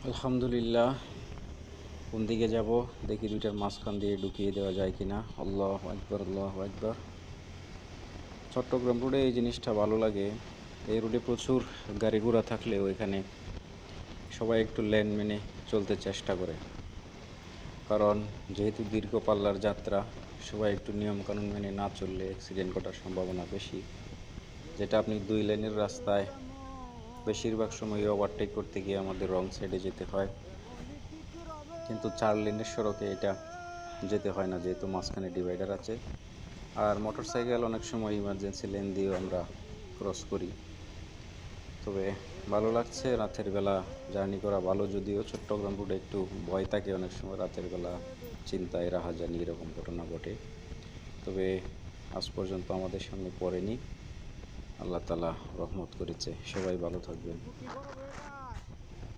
আলহামদুলিল্লাহ। কোন দিকে যাব দেখি, দুইটার মাঝখান দিয়ে ঢুকিয়ে দেওয়া যায় কিনা। আল্লাহু আকবার, আল্লাহু আকবার। চট্টগ্রাম রোডে এই জিনিসটা ভালো লাগে, এই রোডে প্রচুর গাড়ি ঘোড়া থাকলেও এখানে সবাই একটু লেন মেনে চলতে চেষ্টা করে। কারণ যেহেতু দীর্ঘ পাল্লার যাত্রা, সবাই একটু নিয়মকানুন মেনে না চললে অ্যাক্সিডেন্ট ঘটার সম্ভাবনা বেশি। যেটা আপনি 2 লেনের রাস্তায় বেশিরভাগ সময় ওভারটেক করতে গিয়ে আমাদের রং সাইডে যেতে হয়, কিন্তু 4 লেনের সড়কে এটা যেতে হয় না, যেহেতু মাঝখানে ডিভাইডার আছে। আর মোটরসাইকেল অনেক সময় ইমার্জেন্সি লেন দিয়েও আমরা ক্রস করি। তবে ভালো লাগছে, রাতের বেলা জার্নি করা ভালো, যদিও চট্টগ্রাম রোডে একটু ভয় থাকে অনেক সময় রাতের বেলা, চিন্তায় রাহাজানি এরকম ঘটনা ঘটে। তবে আজ পর্যন্ত আমাদের সামনে পড়েনি, আল্লাহ তাআলা রহমত করেছে। সবাই ভালো থাকবেন।